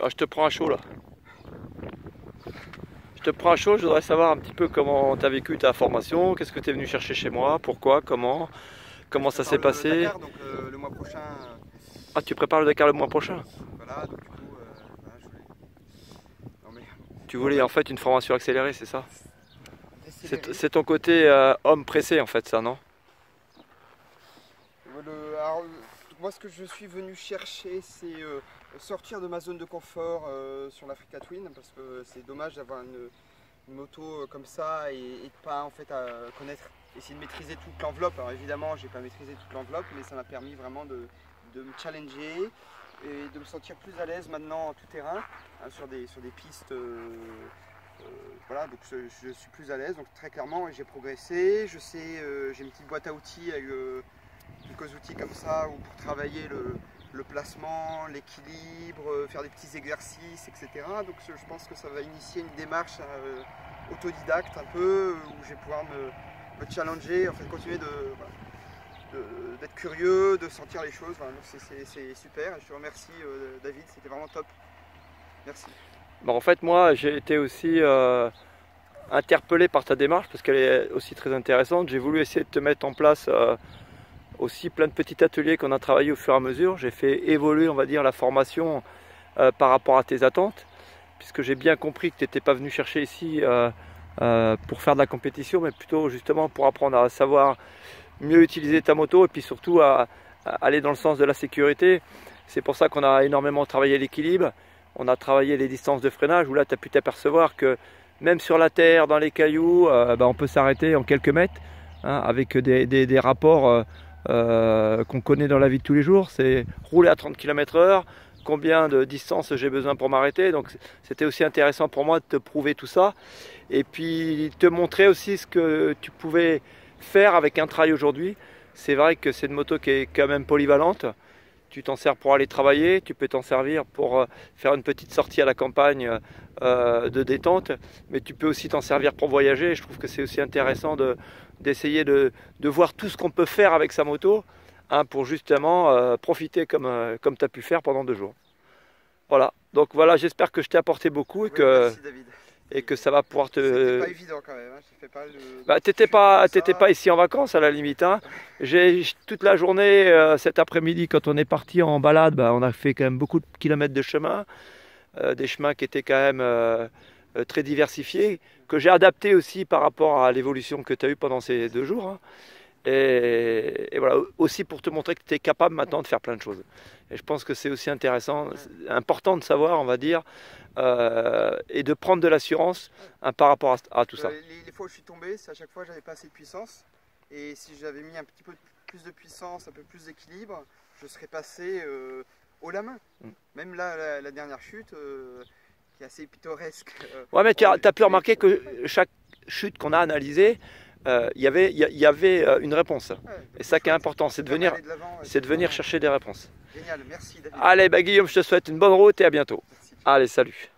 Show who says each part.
Speaker 1: Ah, je te prends à chaud là. Je te prends à chaud, je voudrais savoir un petit peu comment tu as vécu ta formation, qu'est-ce que tu es venu chercher chez moi, pourquoi, comment ça s'est passé.
Speaker 2: Dakar, donc le mois prochain.
Speaker 1: Ah, tu prépares le Dakar le mois prochain?
Speaker 2: Voilà, donc du coup, voilà, je voulais. Non mais.
Speaker 1: Tu voulais en fait une formation accélérée, c'est ça?
Speaker 2: Accélérer.
Speaker 1: C'est ton côté homme pressé en fait, ça, non?
Speaker 2: Alors, moi, ce que je suis venu chercher, c'est sortir de ma zone de confort sur l'Africa Twin, parce que c'est dommage d'avoir une moto comme ça et de pas en fait connaître, essayer de maîtriser toute l'enveloppe. Alors évidemment, j'ai pas maîtrisé toute l'enveloppe, mais ça m'a permis vraiment de me challenger et de me sentir plus à l'aise maintenant en tout terrain, hein, sur des pistes. Voilà, donc je suis plus à l'aise, donc très clairement j'ai progressé. Je sais, j'ai une petite boîte à outils avec quelques outils comme ça où pour travailler le placement, l'équilibre, faire des petits exercices, etc. Donc je pense que ça va initier une démarche autodidacte un peu, où je vais pouvoir me challenger, en fait continuer d'être curieux, de sentir les choses. Voilà, c'est super, je te remercie David, c'était vraiment top. Merci.
Speaker 1: Bon, en fait, moi, j'ai été aussi interpellé par ta démarche parce qu'elle est aussi très intéressante. J'ai voulu essayer de te mettre en place aussi plein de petits ateliers qu'on a travaillé au fur et à mesure. J'ai fait évoluer, on va dire, la formation par rapport à tes attentes, puisque j'ai bien compris que tu n'étais pas venu chercher ici pour faire de la compétition, mais plutôt justement pour apprendre à savoir mieux utiliser ta moto et puis surtout à aller dans le sens de la sécurité. C'est pour ça qu'on a énormément travaillé l'équilibre, on a travaillé les distances de freinage, où là tu as pu t'apercevoir que même sur la terre, dans les cailloux, on peut s'arrêter en quelques mètres, hein, avec des rapports qu'on connaît dans la vie de tous les jours. C'est rouler à 30 km/h, combien de distance j'ai besoin pour m'arrêter. Donc c'était aussi intéressant pour moi de te prouver tout ça et puis te montrer aussi ce que tu pouvais faire avec un trail aujourd'hui. C'est vrai que c'est une moto qui est quand même polyvalente. Tu t'en sers pour aller travailler, tu peux t'en servir pour faire une petite sortie à la campagne de détente, mais tu peux aussi t'en servir pour voyager. Je trouve que c'est aussi intéressant d'essayer de voir tout ce qu'on peut faire avec sa moto, hein, pour justement profiter comme tu as pu faire pendant 2 jours. Voilà, donc voilà, j'espère que je t'ai apporté beaucoup
Speaker 2: Oui, merci David.
Speaker 1: et que ça va pouvoir te...
Speaker 2: C'était pas évident quand même, hein. J'ai fait pas
Speaker 1: T'étais pas ici en vacances à la limite, hein. J'ai toute la journée, cet après-midi, quand on est parti en balade, on a fait quand même beaucoup de kilomètres de chemin, des chemins qui étaient quand même très diversifiés, que j'ai adapté aussi par rapport à l'évolution que tu as eue pendant ces 2 jours, hein. Et voilà, aussi pour te montrer que tu es capable maintenant de faire plein de choses. Et je pense que c'est aussi intéressant, important de savoir, on va dire, et de prendre de l'assurance, hein, par rapport à tout ça.
Speaker 2: Les fois où je suis tombé, c'est à chaque fois j'avais pas assez de puissance. Et si j'avais mis un petit peu plus de puissance, un peu plus d'équilibre, je serais passé haut la main. Même là, la dernière chute, qui est assez pittoresque.
Speaker 1: Ouais, mais tu as pu remarquer que chaque chute qu'on a analysée, il y avait une réponse. Et ça qui est important, c'est de venir chercher des réponses.
Speaker 2: Génial, merci David.
Speaker 1: Allez, Guillaume, je te souhaite une bonne route et à bientôt.
Speaker 2: Merci.
Speaker 1: Allez, salut.